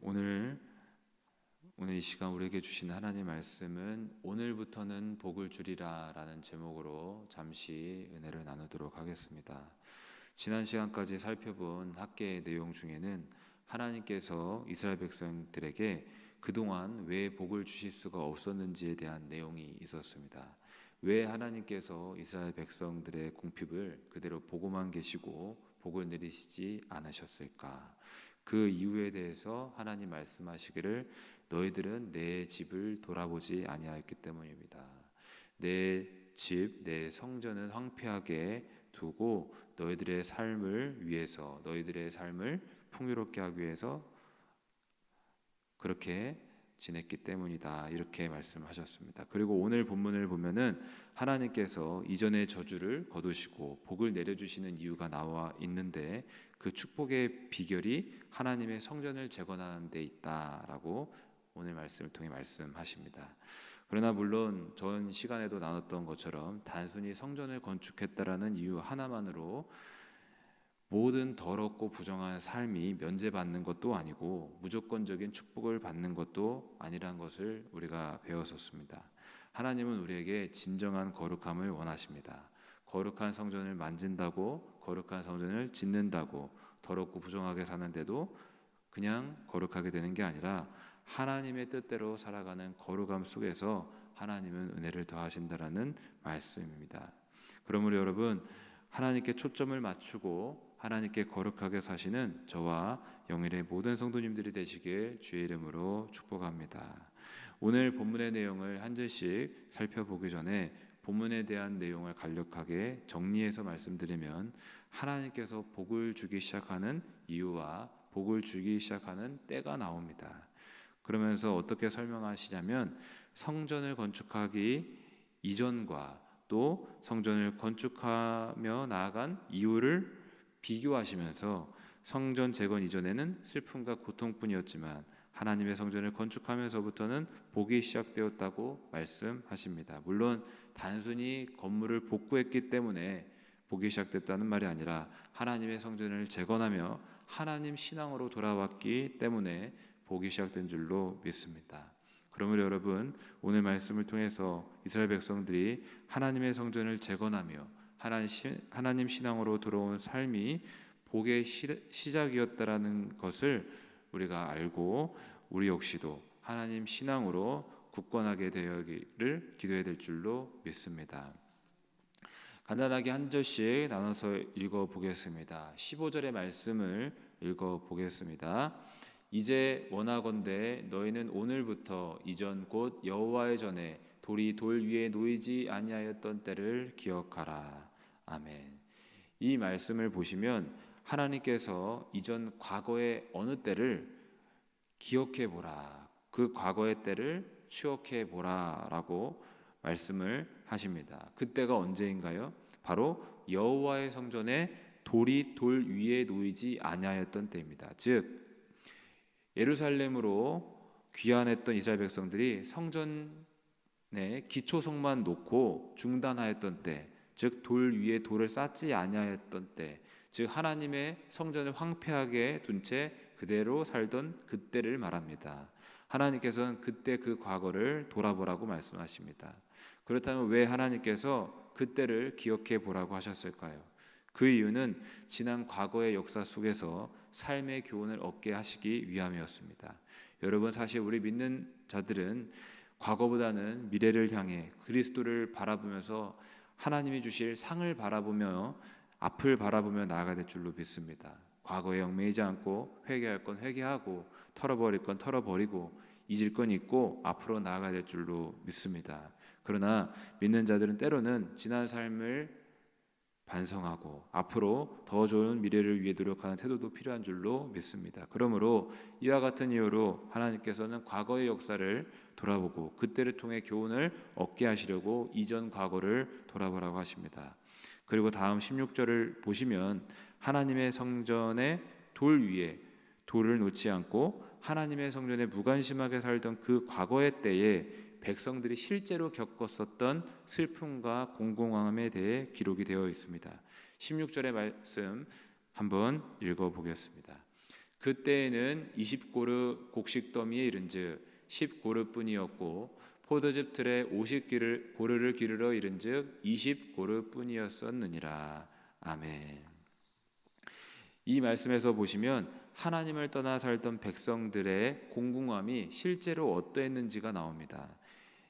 오늘 이 시간 우리에게 주신 하나님의 말씀은 오늘부터는 복을 주리라 라는 제목으로 잠시 은혜를 나누도록 하겠습니다. 지난 시간까지 살펴본 학계의 내용 중에는 하나님께서 이스라엘 백성들에게 그동안 왜 복을 주실 수가 없었는지에 대한 내용이 있었습니다. 왜 하나님께서 이스라엘 백성들의 궁핍을 그대로 보고만 계시고 복을 내리시지 않으셨을까? 그 이유에 대해서 하나님 말씀하시기를 너희들은 내 집을 돌아보지 아니하였기 때문입니다. 내 집, 내 성전은 황폐하게 두고 너희들의 삶을 위해서, 너희들의 삶을 풍요롭게 하기 위해서 그렇게 지냈기 때문이다, 이렇게 말씀하셨습니다. 그리고 오늘 본문을 보면은 하나님께서 이전의 저주를 거두시고 복을 내려주시는 이유가 나와 있는데 그 축복의 비결이 하나님의 성전을 재건하는 데 있다라고 오늘 말씀을 통해 말씀하십니다. 그러나 물론 전 시간에도 나눴던 것처럼 단순히 성전을 건축했다라는 이유 하나만으로 모든 더럽고 부정한 삶이 면제받는 것도 아니고 무조건적인 축복을 받는 것도 아니란 것을 우리가 배웠었습니다. 하나님은 우리에게 진정한 거룩함을 원하십니다. 거룩한 성전을 만진다고, 거룩한 성전을 짓는다고 더럽고 부정하게 사는데도 그냥 거룩하게 되는 게 아니라 하나님의 뜻대로 살아가는 거룩함 속에서 하나님은 은혜를 더하신다라는 말씀입니다. 그러므로 여러분, 하나님께 초점을 맞추고 하나님께 거룩하게 사시는 저와 영일의 모든 성도님들이 되시길 주의 이름으로 축복합니다. 오늘 본문의 내용을 한 절씩 살펴보기 전에 본문에 대한 내용을 간략하게 정리해서 말씀드리면 하나님께서 복을 주기 시작하는 이유와 복을 주기 시작하는 때가 나옵니다. 그러면서 어떻게 설명하시냐면 성전을 건축하기 이전과 또 성전을 건축하며 나아간 이유를 비교하시면서 성전 재건 이전에는 슬픔과 고통뿐이었지만 하나님의 성전을 건축하면서부터는 복이 시작되었다고 말씀하십니다. 물론 단순히 건물을 복구했기 때문에 복이 시작됐다는 말이 아니라 하나님의 성전을 재건하며 하나님 신앙으로 돌아왔기 때문에 복이 시작된 줄로 믿습니다. 그러므로 여러분, 오늘 말씀을 통해서 이스라엘 백성들이 하나님의 성전을 재건하며 하나님 신앙으로 돌아온 삶이 복의 시작이었다라는 것을 우리가 알고 우리 역시도 하나님 신앙으로 굳건하게 되기를 기도해야 될 줄로 믿습니다. 간단하게 한 절씩 나눠서 읽어보겠습니다. 15절의 말씀을 읽어보겠습니다. 이제 원하건대 너희는 오늘부터 이전 곧 여호와의 전에 돌이 돌 위에 놓이지 아니하였던 때를 기억하라. 아멘. 이 말씀을 보시면 하나님께서 이전 과거의 어느 때를 기억해 보라, 그 과거의 때를 추억해 보라라고 말씀을 하십니다. 그때가 언제인가요? 바로 여호와의 성전에 돌이 돌 위에 놓이지 아니하였던 때입니다. 즉 예루살렘으로 귀환했던 이스라엘 백성들이 성전에 기초성만 놓고 중단하였던 때, 즉 돌 위에 돌을 쌓지 아니하였던 때, 즉 하나님의 성전을 황폐하게 둔 채 그대로 살던 그때를 말합니다. 하나님께서는 그때 그 과거를 돌아보라고 말씀하십니다. 그렇다면 왜 하나님께서 그때를 기억해 보라고 하셨을까요? 그 이유는 지난 과거의 역사 속에서 삶의 교훈을 얻게 하시기 위함이었습니다. 여러분, 사실 우리 믿는 자들은 과거보다는 미래를 향해 그리스도를 바라보면서 하나님이 주실 상을 바라보며 앞을 바라보며 나아가야 될 줄로 믿습니다. 과거에 얽매이지 않고 회개할 건 회개하고 털어버릴 건 털어버리고 잊을 건 잊고 앞으로 나아가야 될 줄로 믿습니다. 그러나 믿는 자들은 때로는 지난 삶을 반성하고 앞으로 더 좋은 미래를 위해 노력하는 태도도 필요한 줄로 믿습니다. 그러므로 이와 같은 이유로 하나님께서는 과거의 역사를 돌아보고 그때를 통해 교훈을 얻게 하시려고 이전 과거를 돌아보라고 하십니다. 그리고 다음 16절을 보시면 하나님의 성전의 돌 위에 돌을 놓지 않고 하나님의 성전에 무관심하게 살던 그 과거의 때에 백성들이 실제로 겪었었던 슬픔과 공공함에 대해 기록이 되어 있습니다. 16절의 말씀 한번 읽어보겠습니다. 그때에는 20고르 곡식더미에 이른즉 10고르뿐이었고 포도즙 틀에 50고르를 기르러 이른즉 20고르뿐이었었느니라. 아멘. 이 말씀에서 보시면 하나님을 떠나 살던 백성들의 공공함이 실제로 어떠했는지가 나옵니다.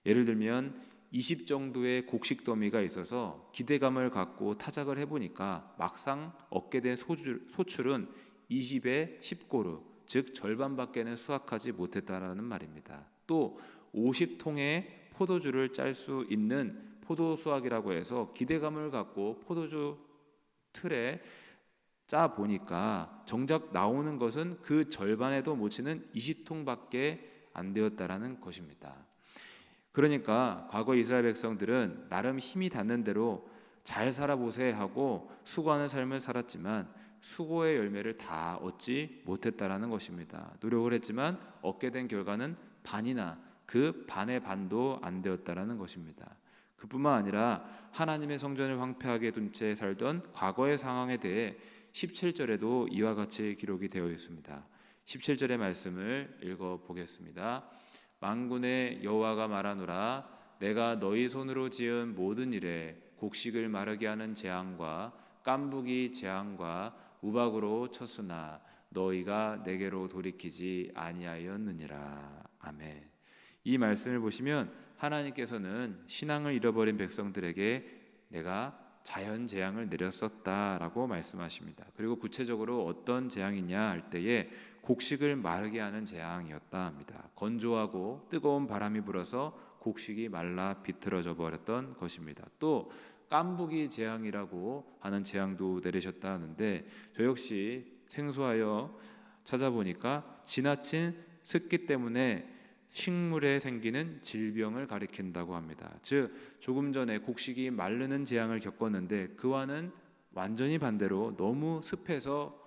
예를 들면 20 정도의 곡식더미가 있어서 기대감을 갖고 타작을 해보니까 막상 얻게 된 소출은 20에 10고루, 즉 절반밖에는 수확하지 못했다라는 말입니다. 또 50통의 포도주를 짤 수 있는 포도 수확이라고 해서 기대감을 갖고 포도주 틀에 짜 보니까 정작 나오는 것은 그 절반에도 못 치는 20통밖에 안 되었다라는 것입니다. 그러니까 과거 이스라엘 백성들은 나름 힘이 닿는 대로 잘 살아보세 하고 수고하는 삶을 살았지만 수고의 열매를 다 얻지 못했다라는 것입니다. 노력을 했지만 얻게 된 결과는 반이나 그 반의 반도 안 되었다라는 것입니다. 그뿐만 아니라 하나님의 성전을 황폐하게 둔 채 살던 과거의 상황에 대해 17절에도 이와 같이 기록이 되어 있습니다. 17절의 말씀을 읽어보겠습니다. 만군의 여호와가 말하노라 내가 너희 손으로 지은 모든 일에 곡식을 마르게 하는 재앙과 깐부기 재앙과 우박으로 쳤으나 너희가 내게로 돌이키지 아니하였느니라. 아멘. 이 말씀을 보시면 하나님께서는 신앙을 잃어버린 백성들에게 내가 자연 재앙을 내렸었다라고 말씀하십니다. 그리고 구체적으로 어떤 재앙이냐 할 때에 곡식을 마르게 하는 재앙이었다 합니다. 건조하고 뜨거운 바람이 불어서 곡식이 말라 비틀어져 버렸던 것입니다. 또 깐부기 재앙이라고 하는 재앙도 내리셨다 하는데 저 역시 생소하여 찾아보니까 지나친 습기 때문에 식물에 생기는 질병을 가리킨다고 합니다. 즉 조금 전에 곡식이 마르는 재앙을 겪었는데 그와는 완전히 반대로 너무 습해서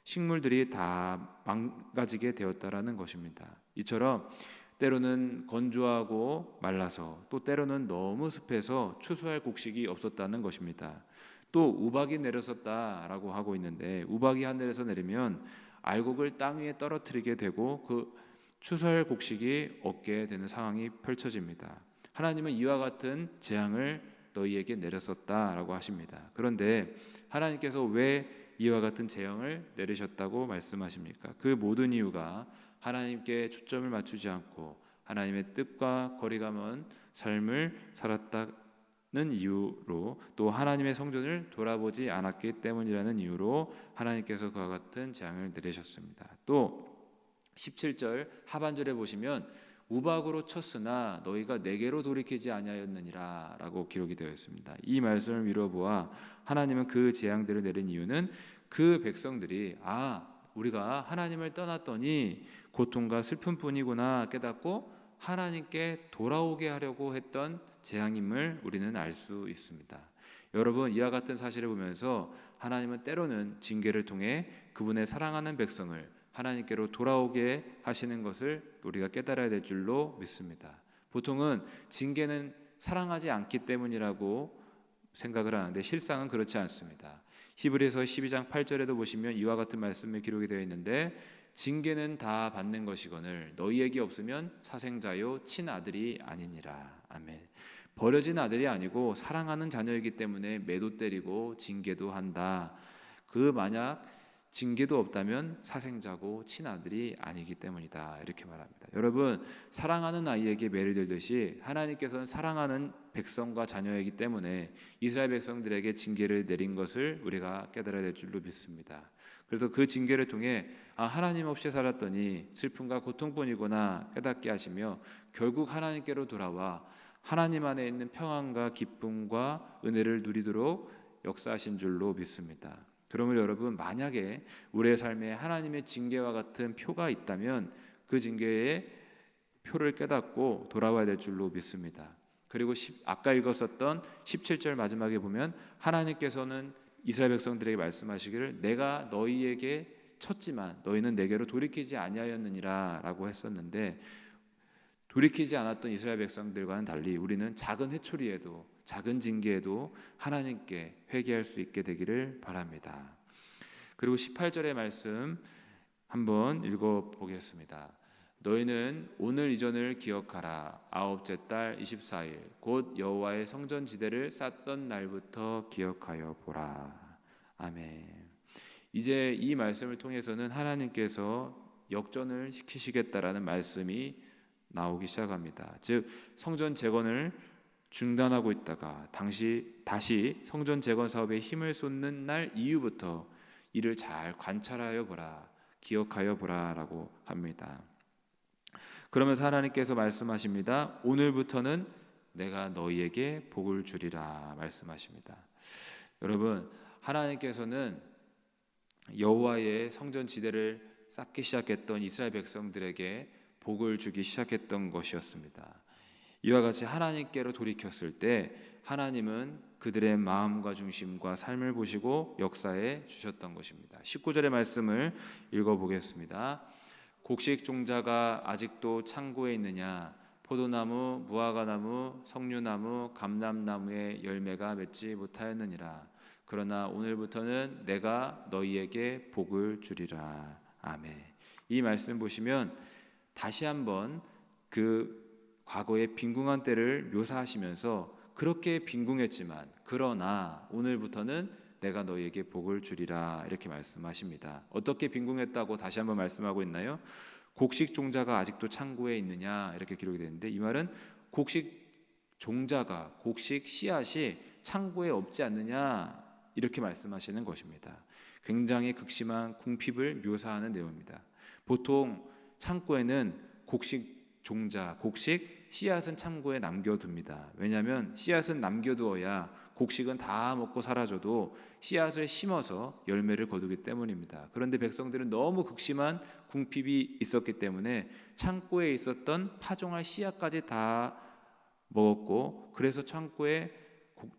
식물들이 다 망가지게 되었다라는 것입니다. 이처럼 때로는 건조하고 말라서 또 때로는 너무 습해서 추수할 곡식이 없었다는 것입니다. 또 우박이 내렸었다라고 하고 있는데 우박이 하늘에서 내리면 알곡을 땅 위에 떨어뜨리게 되고 그 추수할 곡식이 없게 되는 상황이 펼쳐집니다. 하나님은 이와 같은 재앙을 너희에게 내렸었다라고 하십니다. 그런데 하나님께서 왜 이와 같은 재앙을 내리셨다고 말씀하십니까? 그 모든 이유가 하나님께 초점을 맞추지 않고 하나님의 뜻과 거리가 먼 삶을 살았다는 이유로 또 하나님의 성전을 돌아보지 않았기 때문이라는 이유로 하나님께서 그와 같은 재앙을 내리셨습니다. 또 17절 하반절에 보시면 우박으로 쳤으나 너희가 내게로 돌이키지 아니하였느니라 라고 기록이 되어 있습니다. 이 말씀을 미뤄보아 하나님은 그 재앙들을 내린 이유는 그 백성들이 우리가 하나님을 떠났더니 고통과 슬픔뿐이구나 깨닫고 하나님께 돌아오게 하려고 했던 재앙임을 우리는 알 수 있습니다. 여러분 이와 같은 사실을 보면서 하나님은 때로는 징계를 통해 그분의 사랑하는 백성을 하나님께로 돌아오게 하시는 것을 우리가 깨달아야 될 줄로 믿습니다. 보통은 징계는 사랑하지 않기 때문이라고 생각을 하는데 실상은 그렇지 않습니다. 히브리서 12장 8절에도 보시면 이와 같은 말씀이 기록이 되어 있는데 징계는 다 받는 것이거늘 너희에게 없으면 사생자요 친아들이 아니니라. 아멘. 버려진 아들이 아니고 사랑하는 자녀이기 때문에 매도 때리고 징계도 한다. 그 만약 징계도 없다면 사생자고 친아들이 아니기 때문이다. 이렇게 말합니다. 여러분 사랑하는 아이에게 매를 들듯이 하나님께서는 사랑하는 백성과 자녀이기 때문에 이스라엘 백성들에게 징계를 내린 것을 우리가 깨달아야 될 줄로 믿습니다. 그래서 그 징계를 통해 하나님 없이 살았더니 슬픔과 고통뿐이구나 깨닫게 하시며 결국 하나님께로 돌아와 하나님 안에 있는 평안과 기쁨과 은혜를 누리도록 역사하신 줄로 믿습니다. 그러면 여러분 만약에 우리의 삶에 하나님의 징계와 같은 표가 있다면 그 징계의 표를 깨닫고 돌아와야 될 줄로 믿습니다. 그리고 아까 읽었었던 17절 마지막에 보면 하나님께서는 이스라엘 백성들에게 말씀하시기를 내가 너희에게 쳤지만 너희는 내게로 돌이키지 아니하였느니라 라고 했었는데 돌이키지 않았던 이스라엘 백성들과는 달리 우리는 작은 회초리에도 작은 징계에도 하나님께 회개할 수 있게 되기를 바랍니다. 그리고 18절의 말씀 한번 읽어보겠습니다. 너희는 오늘 이전을 기억하라. 아홉째 달 24일 곧 여호와의 성전 지대를 쌓던 날부터 기억하여 보라. 아멘. 이제 이 말씀을 통해서는 하나님께서 역전을 시키시겠다라는 말씀이 나오기 시작합니다. 즉 성전 재건을 중단하고 있다가 다시 성전 재건 사업에 힘을 쏟는 날 이후부터 이를 잘 관찰하여 보라, 기억하여 보라라고 합니다. 그러면서 하나님께서 말씀하십니다. 오늘부터는 내가 너희에게 복을 주리라 말씀하십니다. 여러분, 하나님께서는 여호와의 성전 지대를 쌓기 시작했던 이스라엘 백성들에게 복을 주기 시작했던 것이었습니다. 이와 같이 하나님께로 돌이켰을 때 하나님은 그들의 마음과 중심과 삶을 보시고 역사해 주셨던 것입니다. 19절의 말씀을 읽어보겠습니다. 곡식 종자가 아직도 창고에 있느냐? 포도나무, 무화과나무, 석류나무, 감람나무의 열매가 맺지 못하였느니라. 그러나 오늘부터는 내가 너희에게 복을 주리라. 아멘. 이 말씀 보시면 다시 한번 그 과거의 빈궁한 때를 묘사하시면서 그렇게 빈궁했지만 그러나 오늘부터는 내가 너희에게 복을 주리라 이렇게 말씀하십니다. 어떻게 빈궁했다고 다시 한번 말씀하고 있나요? 곡식 종자가 아직도 창고에 있느냐 이렇게 기록이 되는데 이 말은 곡식 종자가 곡식 씨앗이 창고에 없지 않느냐 이렇게 말씀하시는 것입니다. 굉장히 극심한 궁핍을 묘사하는 내용입니다. 보통 창고에는 곡식 종자, 곡식 씨앗은 창고에 남겨둡니다. 왜냐하면 씨앗은 남겨두어야 곡식은 다 먹고 사라져도 씨앗을 심어서 열매를 거두기 때문입니다. 그런데 백성들은 너무 극심한 궁핍이 있었기 때문에 창고에 있었던 파종할 씨앗까지 다 먹었고 그래서 창고에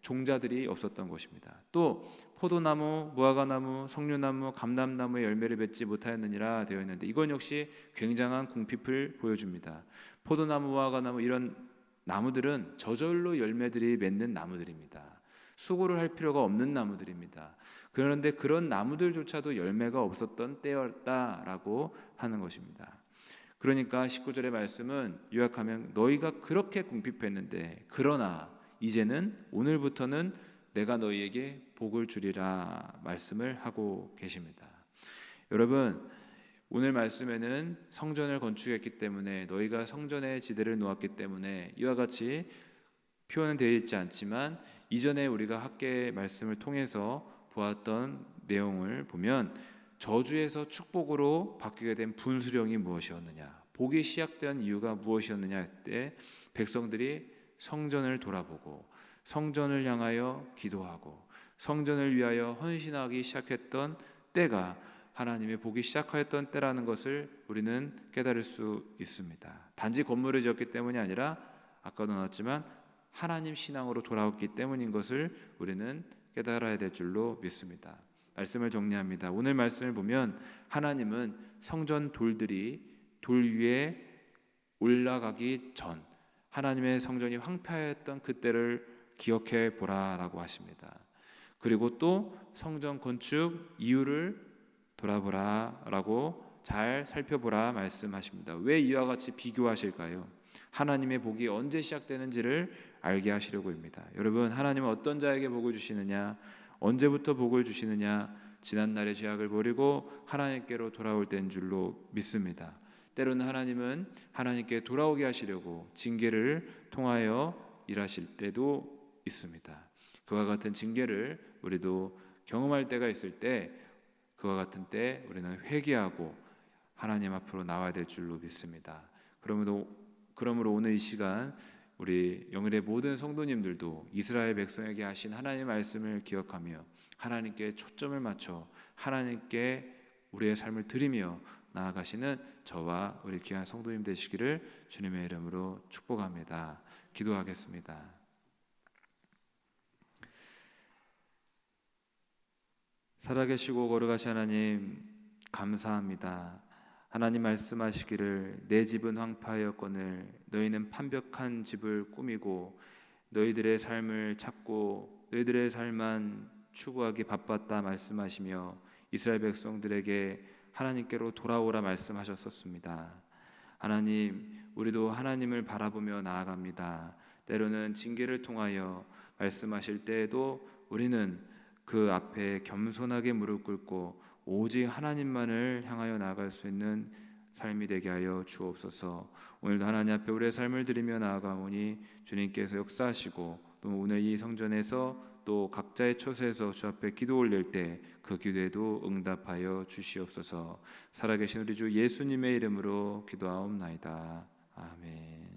종자들이 없었던 것입니다. 또 포도나무, 무화과나무, 석류나무, 감람나무의 열매를 맺지 못하였느니라 되어 있는데 이건 역시 굉장한 궁핍을 보여줍니다. 포도나무, 무화과나무 이런 나무들은 저절로 열매들이 맺는 나무들입니다. 수고를 할 필요가 없는 나무들입니다. 그런데 그런 나무들조차도 열매가 없었던 때였다라고 하는 것입니다. 그러니까 19절의 말씀은 요약하면 너희가 그렇게 궁핍했는데 그러나 이제는 오늘부터는 내가 너희에게 복을 주리라 말씀을 하고 계십니다. 여러분, 오늘 말씀에는 성전을 건축했기 때문에 너희가 성전의 지대를 놓았기 때문에 이와 같이 표현은 되어 있지 않지만 이전에 우리가 학계 말씀을 통해서 보았던 내용을 보면 저주에서 축복으로 바뀌게 된 분수령이 무엇이었느냐, 복이 시작된 이유가 무엇이었느냐 할 때 백성들이 성전을 돌아보고 성전을 향하여 기도하고 성전을 위하여 헌신하기 시작했던 때가 하나님의 복이 시작하였던 때라는 것을 우리는 깨달을 수 있습니다. 단지 건물을 지었기 때문이 아니라 아까도 나왔지만 하나님 신앙으로 돌아왔기 때문인 것을 우리는 깨달아야 될 줄로 믿습니다. 말씀을 정리합니다. 오늘 말씀을 보면 하나님은 성전 돌들이 돌 위에 올라가기 전 하나님의 성전이 황폐하였던 그때를 기억해 보라라고 하십니다. 그리고 또 성전 건축 이유를 돌아보라라고 잘 살펴보라 말씀하십니다. 왜 이와 같이 비교하실까요? 하나님의 복이 언제 시작되는지를 알게 하시려고입니다. 여러분, 하나님은 어떤 자에게 복을 주시느냐, 언제부터 복을 주시느냐, 지난날의 죄악을 버리고 하나님께로 돌아올 때인 줄로 믿습니다. 때로는 하나님은 하나님께 돌아오게 하시려고 징계를 통하여 일하실 때도 있습니다. 그와 같은 징계를 우리도 경험할 때가 있을 때 그와 같은 때 우리는 회개하고 하나님 앞으로 나와야 될 줄로 믿습니다. 그러므로 오늘 이 시간 우리 영일의 모든 성도님들도 이스라엘 백성에게 하신 하나님의 말씀을 기억하며 하나님께 초점을 맞춰 하나님께 우리의 삶을 드리며 나아가시는 저와 우리 귀한 성도님 되시기를 주님의 이름으로 축복합니다. 기도하겠습니다. 살아계시고 거룩하신 하나님 감사합니다. 하나님 말씀하시기를 내 집은 황폐하였거늘 너희는 판벽한 집을 꾸미고 너희들의 삶을 찾고 너희들의 삶만 추구하기 바빴다 말씀하시며 이스라엘 백성들에게 하나님께로 돌아오라 말씀하셨었습니다. 하나님, 우리도 하나님을 바라보며 나아갑니다. 때로는 징계를 통하여 말씀하실 때에도 우리는 그 앞에 겸손하게 무릎 꿇고 오직 하나님만을 향하여 나아갈 수 있는 삶이 되게 하여 주옵소서. 오늘도 하나님 앞에 우리의 삶을 드리며 나아가오니 주님께서 역사하시고 또 오늘 이 성전에서 또 각자의 처소에서 주 앞에 기도 올릴 때 그 기도에도 응답하여 주시옵소서. 살아계신 우리 주 예수님의 이름으로 기도하옵나이다. 아멘.